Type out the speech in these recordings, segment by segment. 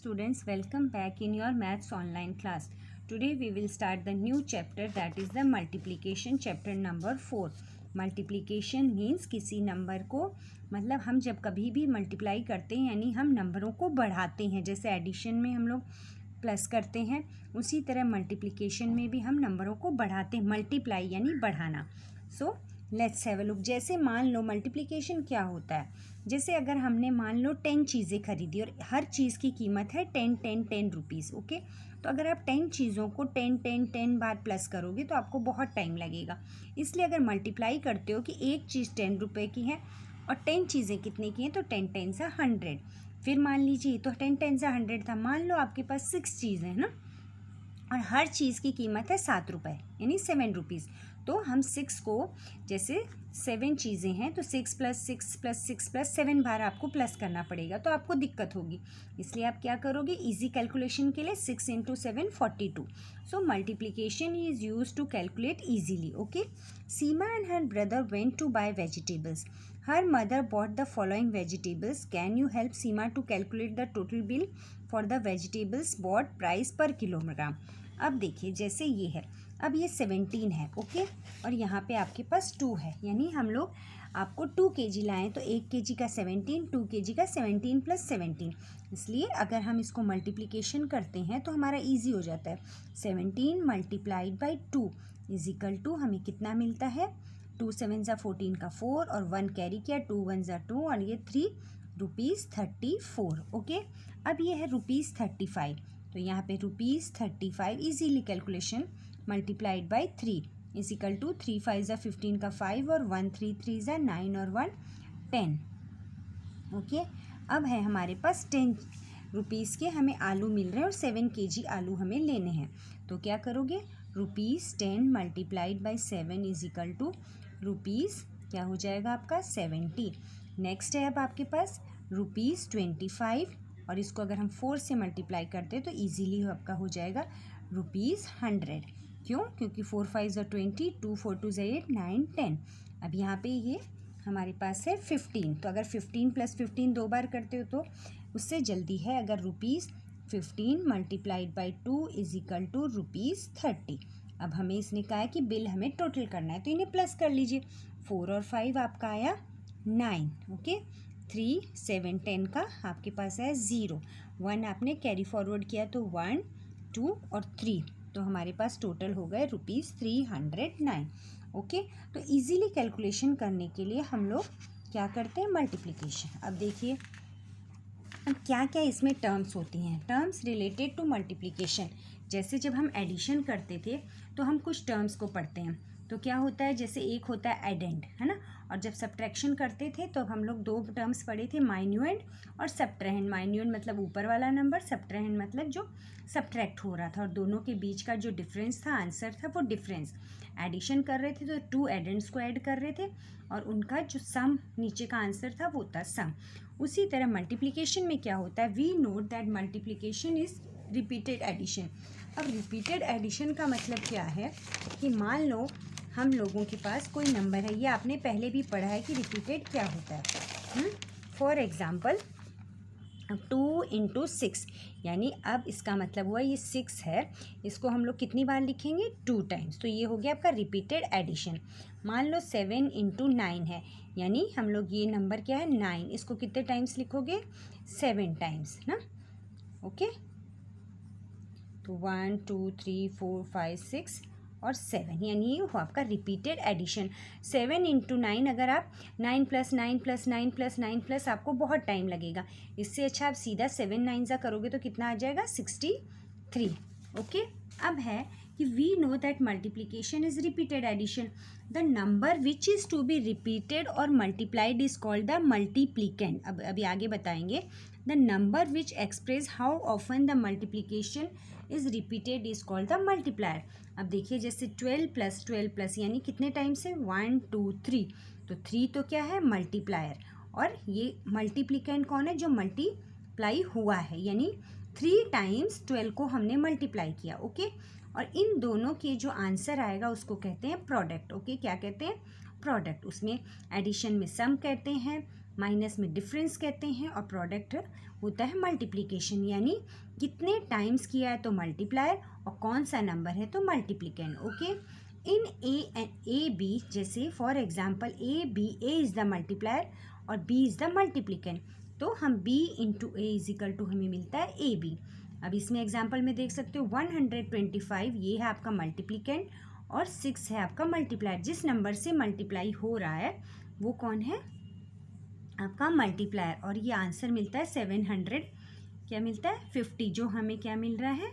students, welcome back in your maths online class. Today we will start the new chapter, that is the multiplication chapter number 4. Multiplication means किसी number को मतलब हम जब कभी भी multiply करते हैं यानी हम नंबरों को बढ़ाते हैं, जैसे एडिशन में हम लोग प्लस करते हैं उसी तरह मल्टीप्लिकेशन में भी हम नंबरों को बढ़ाते हैं, मल्टीप्लाई यानी बढ़ाना. So let's have a look. जैसे मान लो मल्टीप्लिकेशन क्या होता है, जैसे अगर हमने मान लो 10 चीज़ें खरीदी और हर चीज़ की कीमत है 10 रुपीज़. ओके, तो अगर आप 10 चीज़ों को 10 बार प्लस करोगे तो आपको बहुत टाइम लगेगा. इसलिए अगर मल्टीप्लाई करते हो कि एक चीज़ 10 रुपये की है और 10 चीज़ें कितने की हैं, तो 10 10 100. फिर मान लीजिए तो 10 10 100 था. मान लो आपके पास 6 चीज़ें हैं ना, और हर चीज़ की कीमत है 7 रुपये यानी 7 रुपीज़. तो हम 6 को, जैसे 7 चीज़ें हैं तो 6 + 7 बार आपको प्लस करना पड़ेगा, तो आपको दिक्कत होगी. इसलिए आप क्या करोगे, इजी कैलकुलेशन के लिए 6 × 7 42. So multiplication is use to calculate easily. Okay, Seema and her brother went to buy vegetables. Her mother bought the following vegetables. Can you help Seema to calculate the total bill for the vegetables bought price per kilogram. अब देखिए जैसे ये है, अब ये 17 है. Okay, और यहाँ पे आपके पास 2 है, यानी हम लोग आपको 2 kg लाएँ तो 1 kg का 17, 2 kg का 17 + 17. इसलिए अगर हम इसको मल्टीप्लिकेशन करते हैं तो हमारा इजी हो जाता है. 17 × 2 = हमें कितना मिलता है, 2 7 14 का 4 और 1 कैरी किया, 2 1 2 और ये 3 रुपीज़ 34. ओके, अब ये है रुपीज़ 35, तो यहाँ पे rupees 35 easily calculation multiplied by 3 = 3 5 15 का 5 और 1 3 3 9 और 1 10. ओके, अब है हमारे पास 10 रुपीज़ के हमें आलू मिल रहे हैं और 7 kg आलू हमें लेने हैं. तो क्या करोगे, रुपीज़ 10 × 7 = रुपीज़ क्या हो जाएगा आपका 70. नेक्स्ट है अब आपके पास रुपीज़ 25, और इसको अगर हम 4 से मल्टीप्लाई करते हैं तो ईजीली आपका हो जाएगा रुपीज़ 100. क्यों, क्योंकि 4 5 20, 2 4 2 8 9 10. अब यहाँ पे ये हमारे पास है 15, तो अगर 15 + 15 2 बार करते हो तो उससे जल्दी है. अगर रुपीज़ 15 × 2 = रुपीज़ 30. अब हमें इसने कहा है कि बिल हमें टोटल करना है, तो इन्हें प्लस कर लीजिए. 4 और 5 आपका आया 9. ओके, 3 7 10 का आपके पास है 0, 1 आपने कैरी फॉरवर्ड किया तो 1 2 और 3, तो हमारे पास टोटल हो गए रुपीज़ 309. ओके, तो इजीली कैलकुलेशन करने के लिए हम लोग क्या करते हैं, मल्टीप्लिकेशन. अब देखिए अब क्या क्या इसमें टर्म्स होती हैं, टर्म्स रिलेटेड टू मल्टीप्लिकेशन. जैसे जब हम एडिशन करते थे तो हम कुछ टर्म्स को पढ़ते हैं. तो क्या होता है, जैसे एक होता है एडेंड, है ना, और जब सब्ट्रैक्शन करते थे तो हम लोग 2 टर्म्स पढ़े थे, माइन्यूएंड और सब्ट्रैहेंड. माइन्यूएंड मतलब ऊपर वाला नंबर, सब्ट्रैहेंड मतलब जो सब्ट्रैक्ट हो रहा था, और दोनों के बीच का जो डिफरेंस था, आंसर था, वो डिफरेंस. एडिशन कर रहे थे तो 2 एडेंड्स को ऐड कर रहे थे और उनका जो सम नीचे का आंसर था वो था सम. उसी तरह मल्टीप्लिकेशन में क्या होता है, we note that multiplication is repeated addition. अब रिपीटेड एडिशन का मतलब क्या है कि मान लो हम लोगों के पास कोई नंबर है, ये आपने पहले भी पढ़ा है कि रिपीटेड क्या होता है. फॉर एग्ज़ाम्पल 2 × 6, यानी अब इसका मतलब हुआ ये 6 है, इसको हम लोग कितनी बार लिखेंगे, 2 टाइम्स. तो ये हो गया आपका रिपीटेड एडिशन. मान लो 7 × 9 है, यानी हम लोग ये नंबर क्या है 9, इसको कितने टाइम्स लिखोगे, 7 टाइम्स ना. ओके, तो 1 2 3 4 5 6 और 7, यानी ये हुआ आपका रिपीटेड एडिशन. 7 × 9, अगर आप 9 + 9 + 9 + 9 प्लस आपको बहुत टाइम लगेगा. इससे अच्छा आप सीधा 7 9 करोगे तो कितना आ जाएगा, 63. ओके, अब है कि we know that multiplication is repeated addition. The number which is to be repeated और multiplied is called the multiplicand. अब अभी आगे बताएंगे. The number which express how often the multiplication is repeated is called the multiplier. अब देखिए जैसे 12 + 12 यानी कितने टाइम से, 1 2 3, तो 3 तो क्या है, मल्टीप्लायर, और ये मल्टीप्लिकेंट कौन है, जो मल्टीप्लाई हुआ है, यानी 3 टाइम्स 12 को हमने मल्टीप्लाई किया. ओके, और इन दोनों के जो आंसर आएगा उसको कहते हैं प्रोडक्ट. ओके, क्या कहते हैं, प्रोडक्ट. उसमें एडिशन में सम कहते हैं, माइनस में डिफरेंस कहते हैं और प्रोडक्ट होता है मल्टीप्लिकेशन, यानी कितने टाइम्स किया है तो मल्टीप्लायर और कौन सा नंबर है तो multiplicand. Okay, in A and A B, जैसे for example A is the multiplier और बी इज़ द मल्टीप्लिकेंट, तो हम b into A is equal to हमें मिलता है ए बी। अब इसमें एग्जांपल में देख सकते हो 125 ये है आपका मल्टीप्लिकेंट और 6 है आपका मल्टीप्लायर। जिस नंबर से मल्टीप्लाई हो रहा है वो कौन है आपका मल्टीप्लायर, और ये आंसर मिलता है 700 क्या मिलता है 50, जो हमें क्या मिल रहा है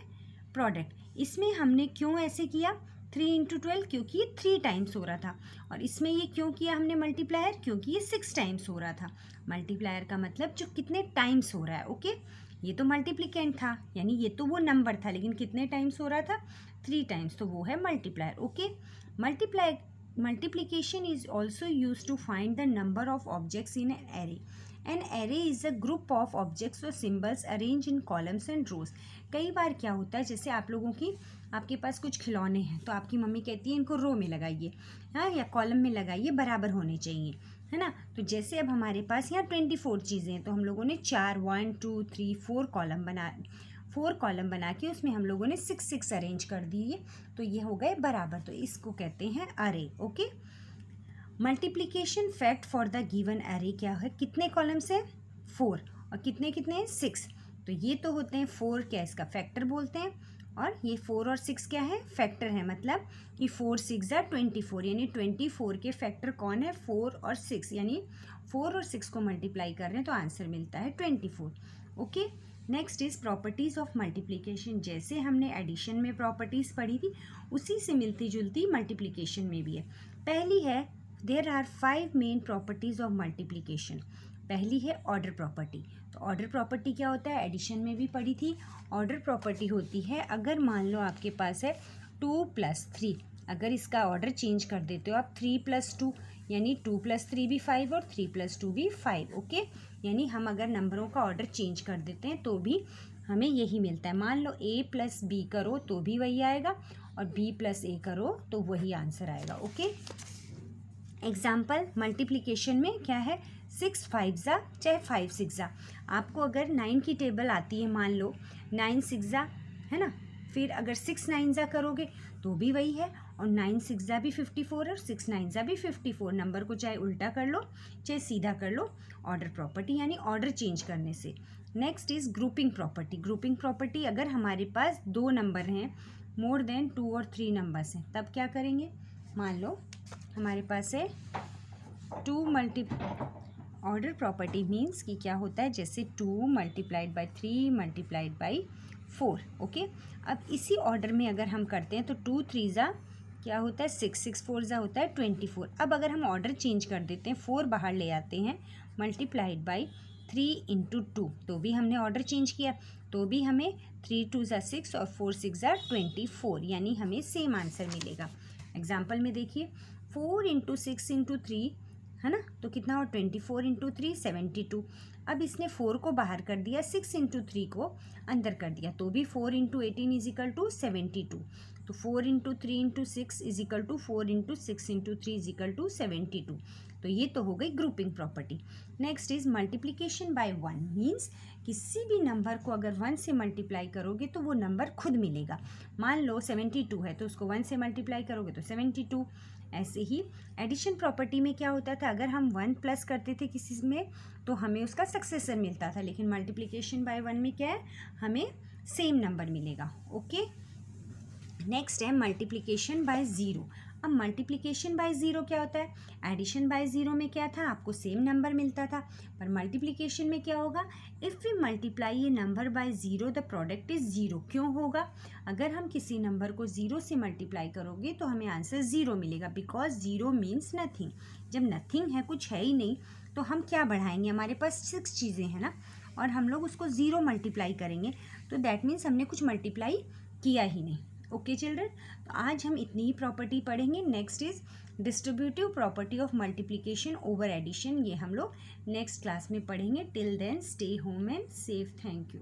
प्रोडक्ट। इसमें हमने क्यों ऐसे किया 3 इंटू 12, क्योंकि ये 3 टाइम्स हो रहा था, और इसमें ये क्यों किया हमने मल्टीप्लायर, क्योंकि ये 6 टाइम्स हो रहा था। मल्टीप्लायर का मतलब जो कितने टाइम्स हो रहा है। ओके, ये तो मल्टीप्लिकेंट था, यानी ये तो वो नंबर था, लेकिन कितने टाइम्स हो रहा था 3 टाइम्स, तो वो है multiplier. Okay, multiplication is also used to find the number of objects in an array. An array is a group of objects or symbols arranged in columns and rows. कई बार क्या होता है, जैसे आप लोगों की आपके पास कुछ खिलौने हैं तो आपकी मम्मी कहती है इनको रो में लगाइए, हाँ, या कॉलम में लगाइए, बराबर होने चाहिए, है ना। तो जैसे अब हमारे पास यहाँ 24 चीज़ें हैं, तो हम लोगों ने 1 2 3 4 कॉलम बना के उसमें हम लोगों ने 6 अरेंज कर दिए, तो ये हो गए बराबर, तो इसको कहते हैं अरे। Okay, multiplication fact for the given अरे क्या है, कितने कॉलम्स है 4 और कितने कितने 6, तो ये तो होते हैं 4 क्या इसका फैक्टर बोलते हैं, और ये 4 और 6 क्या है फैक्टर है, मतलब कि 4 6 ज़ा 24, यानी 24 के फैक्टर कौन है 4 और 6, यानी 4 और 6 को मल्टीप्लाई कर रहे हैं तो आंसर मिलता है 24। Okay, next is properties of multiplication. जैसे हमने एडिशन में प्रॉपर्टीज़ पढ़ी थी उसी से मिलती जुलती मल्टीप्लिकेशन में भी है। पहली है there are 5 main properties of multiplication. पहली है ऑर्डर प्रॉपर्टी। तो ऑर्डर प्रॉपर्टी क्या होता है, एडिशन में भी पढ़ी थी। ऑर्डर प्रॉपर्टी होती है अगर मान लो आपके पास है 2 + 3, अगर इसका ऑर्डर चेंज कर देते हो आप 3 + 2, यानी 2 + 3 भी 5 और 3 + 2 भी 5। ओके, यानी हम अगर नंबरों का ऑर्डर चेंज कर देते हैं तो भी हमें यही मिलता है। मान लो a + b करो तो भी वही आएगा और b + a करो तो वही आंसर आएगा। ओके, एग्जाम्पल मल्टीप्लिकेशन में क्या है 6 5 ज़ा चाहे 5 6 ज़ा, आपको अगर 9 की टेबल आती है, मान लो 9 6 ज़ा है ना, फिर अगर 6 9 ज़ा करोगे तो भी वही है, और 9 6 ज़ा भी 54 और 6 9 ज़ा भी 54। नंबर को चाहे उल्टा कर लो चाहे सीधा कर लो, ऑर्डर प्रॉपर्टी यानी ऑर्डर चेंज करने से। Next is grouping property. Grouping property अगर हमारे पास 2 नंबर हैं, मोर देन 2 और 3 नंबर्स हैं, तब क्या करेंगे, मान लो हमारे पास है 2 ऑर्डर प्रॉपर्टी मीन्स कि क्या होता है, जैसे 2 × 3 × 4। ओके, अब इसी ऑर्डर में अगर हम करते हैं तो 2 3 ज़ा क्या होता है 6 6 4 ज़ा होता है 24। अब अगर हम ऑर्डर चेंज कर देते हैं, 4 बाहर ले आते हैं, × 3 × 2, तो भी हमने ऑर्डर चेंज किया, तो भी हमें 3 2 ज़ा 6 और 4 6 ज़ा 24, यानी हमें सेम आंसर मिलेगा। एग्जाम्पल में देखिए 4 × 6 × 3 है ना, तो कितना हो 24 × 3 72। अब इसने 4 को बाहर कर दिया, 6 × 3 को अंदर कर दिया, तो भी 4 × 18 = 72। तो 4 × 3 × 6 = 4 × 6 × 3 = 72। तो ये तो हो गई grouping property. Next is multiplication bye 1 means किसी भी नंबर को अगर 1 से मल्टीप्लाई करोगे तो वो नंबर खुद मिलेगा। मान लो 72 है तो उसको 1 से मल्टीप्लाई करोगे तो 72। ऐसे ही एडिशन प्रॉपर्टी में क्या होता था, अगर हम 1 प्लस करते थे किसी में तो हमें उसका सक्सेसर मिलता था, लेकिन मल्टीप्लिकेशन बाय 1 में क्या है, हमें सेम नंबर मिलेगा। ओके, नेक्स्ट है मल्टीप्लिकेशन बाय 0। अब मल्टीप्लिकेशन बाय 0 क्या होता है, एडिशन बाय 0 में क्या था, आपको सेम नंबर मिलता था, पर मल्टीप्लिकेशन में क्या होगा, इफ़ वी मल्टीप्लाई ये number by 0 the product is 0। क्यों होगा, अगर हम किसी नंबर को 0 से मल्टीप्लाई करोगे तो हमें आंसर 0 मिलेगा, बिकॉज 0 मीन्स नथिंग। जब नथिंग है, कुछ है ही नहीं, तो हम क्या बढ़ाएंगे, हमारे पास 6 चीज़ें हैं ना, और हम लोग उसको 0 मल्टीप्लाई करेंगे तो दैट मीन्स हमने कुछ मल्टीप्लाई किया ही नहीं। ओके चिल्ड्रन, तो आज हम इतनी ही प्रॉपर्टी पढ़ेंगे। Next is distributive property of multiplication over addition, ये हम लोग नेक्स्ट क्लास में पढ़ेंगे। Till then stay home and safe. Thank you.